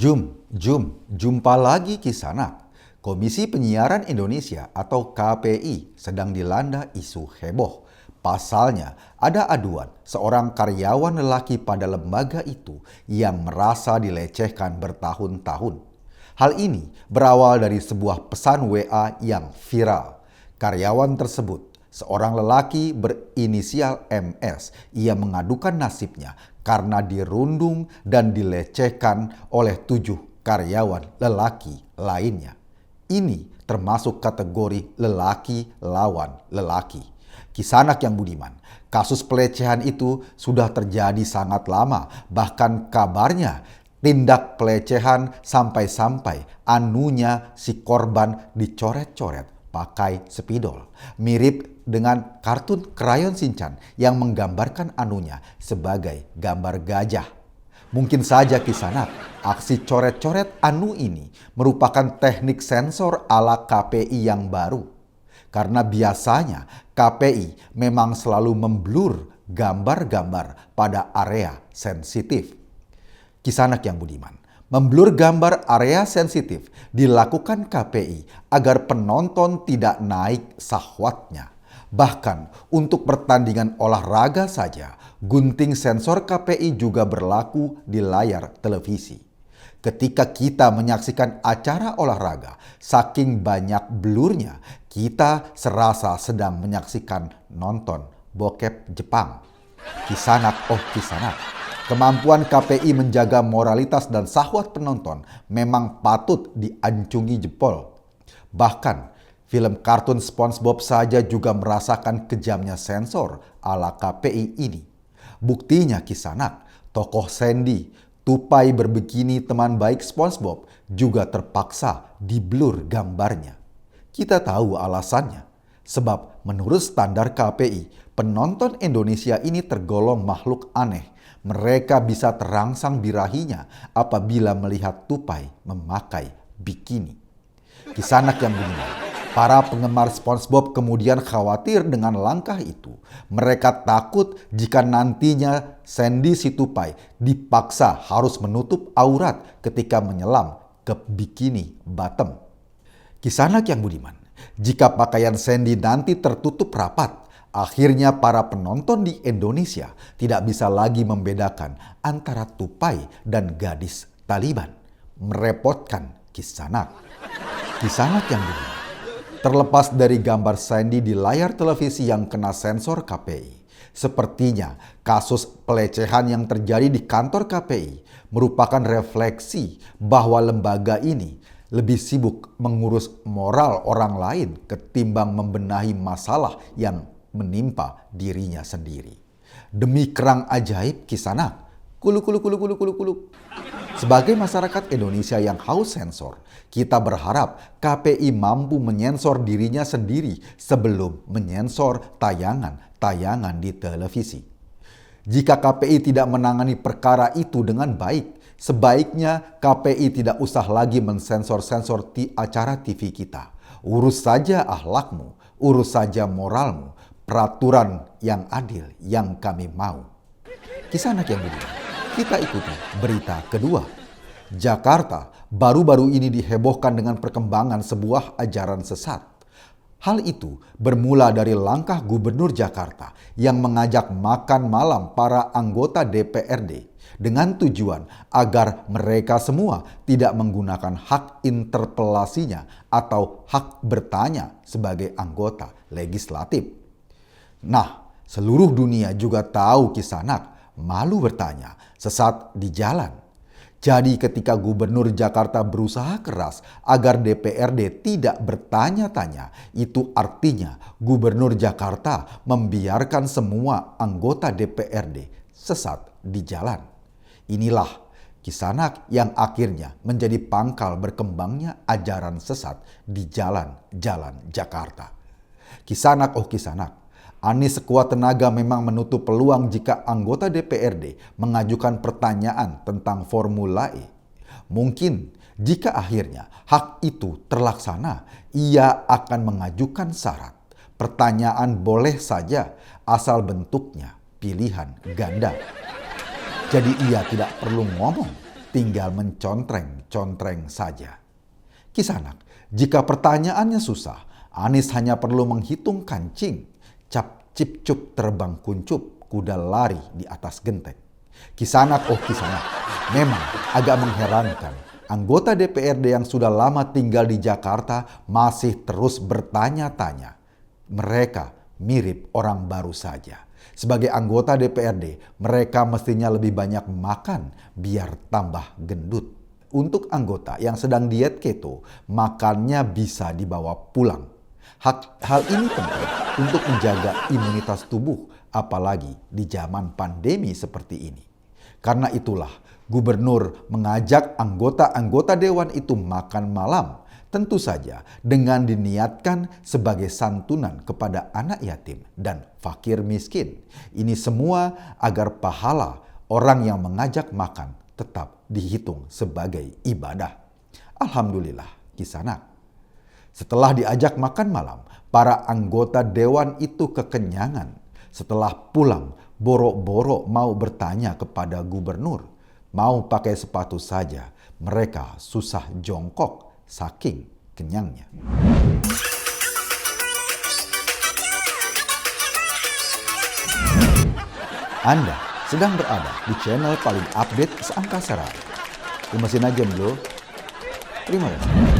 Jumpa lagi Kisanak. Komisi Penyiaran Indonesia atau KPI sedang dilanda isu heboh. Pasalnya, ada aduan seorang karyawan lelaki pada lembaga itu yang merasa dilecehkan bertahun-tahun. Hal ini berawal dari sebuah pesan WA yang viral. Karyawan tersebut, seorang lelaki berinisial MS, ia mengadukan nasibnya karena dirundung dan dilecehkan oleh 7 karyawan lelaki lainnya. Ini termasuk kategori lelaki lawan lelaki. Kisanak yang budiman, kasus pelecehan itu sudah terjadi sangat lama, bahkan kabarnya tindak pelecehan sampai-sampai anunya si korban dicoret-coret pakai spidol. Mirip dengan kartun krayon Shinchan yang menggambarkan anunya sebagai gambar gajah. Mungkin saja Kisanak, aksi coret-coret anu ini merupakan teknik sensor ala KPI yang baru. Karena biasanya KPI memang selalu memblur gambar-gambar pada area sensitif. Kisanak yang budiman, memblur gambar area sensitif dilakukan KPI agar penonton tidak naik syahwatnya. Bahkan untuk pertandingan olahraga saja, gunting sensor KPI juga berlaku di layar televisi. Ketika kita menyaksikan acara olahraga, saking banyak blurnya, kita serasa sedang menyaksikan nonton bokep Jepang. Kisanak. Kemampuan KPI menjaga moralitas dan syahwat penonton memang patut diancungi jempol. Bahkan, film kartun SpongeBob saja juga merasakan kejamnya sensor ala KPI ini. Buktinya Kisanak, tokoh Sandy, tupai berbikini teman baik SpongeBob juga terpaksa diblur gambarnya. Kita tahu alasannya, sebab menurut standar KPI, penonton Indonesia ini tergolong makhluk aneh. Mereka bisa terangsang birahinya apabila melihat tupai memakai bikini. Kisanak yang budiman, para penggemar SpongeBob kemudian khawatir dengan langkah itu. Mereka takut jika nantinya Sandy si tupai dipaksa harus menutup aurat ketika menyelam ke bikini bottom. Kisanak yang budiman, jika pakaian Sandy nanti tertutup rapat, akhirnya para penonton di Indonesia tidak bisa lagi membedakan antara tupai dan gadis Taliban. Merepotkan Kisanak. Kisanak yang budiman, terlepas dari gambar Sandy di layar televisi yang kena sensor KPI, sepertinya kasus pelecehan yang terjadi di kantor KPI merupakan refleksi bahwa lembaga ini lebih sibuk mengurus moral orang lain ketimbang membenahi masalah yang menimpa dirinya sendiri. Demi kerang ajaib Kisanak, kuluk. Sebagai masyarakat Indonesia yang haus sensor, kita berharap KPI mampu menyensor dirinya sendiri sebelum menyensor tayangan-tayangan di televisi. Jika KPI tidak menangani perkara itu dengan baik, sebaiknya KPI tidak usah lagi mensensor-sensor acara TV kita. Urus saja akhlakmu, urus saja moralmu, peraturan yang adil yang kami mau. Kisanak yang budiman, kita ikuti berita kedua. Jakarta baru-baru ini dihebohkan dengan perkembangan sebuah ajaran sesat. Hal itu bermula dari langkah Gubernur Jakarta yang mengajak makan malam para anggota DPRD dengan tujuan agar mereka semua tidak menggunakan hak interpelasinya atau hak bertanya sebagai anggota legislatif. Nah, seluruh dunia juga tahu Kisanak malu bertanya sesat di jalan. Jadi ketika Gubernur Jakarta berusaha keras agar DPRD tidak bertanya-tanya, itu artinya Gubernur Jakarta membiarkan semua anggota DPRD sesat di jalan. Inilah Kisanak yang akhirnya menjadi pangkal berkembangnya ajaran sesat di jalan-jalan Jakarta. Kisanak, Anies sekuat tenaga memang menutup peluang jika anggota DPRD mengajukan pertanyaan tentang Formula E. Mungkin jika akhirnya hak itu terlaksana, ia akan mengajukan syarat. Pertanyaan boleh saja asal bentuknya pilihan ganda. Jadi ia tidak perlu ngomong, tinggal mencontreng-contreng saja. Kisanak, jika pertanyaannya susah, Anies hanya perlu menghitung kancing. Cap cip cup terbang kuncup, kuda lari di atas genteng. Kisanak, oh Kisanak, memang agak mengherankan. Anggota DPRD yang sudah lama tinggal di Jakarta masih terus bertanya-tanya. Mereka mirip orang baru saja. Sebagai anggota DPRD, mereka mestinya lebih banyak makan biar tambah gendut. Untuk anggota yang sedang diet keto, makannya bisa dibawa pulang. Hal ini penting untuk menjaga imunitas tubuh, apalagi di zaman pandemi seperti ini. Karena itulah, gubernur mengajak anggota-anggota dewan itu makan malam, tentu saja dengan diniatkan sebagai santunan kepada anak yatim dan fakir miskin. Ini semua agar pahala orang yang mengajak makan tetap dihitung sebagai ibadah. Alhamdulillah, Kisanak. Setelah diajak makan malam, para anggota dewan itu kekenyangan. Setelah pulang, boro-boro mau bertanya kepada gubernur. Mau pakai sepatu saja, mereka susah jongkok saking kenyangnya. Anda sedang berada di channel paling update seangkasa raya. Gemesin aja dulu. Terima kasih.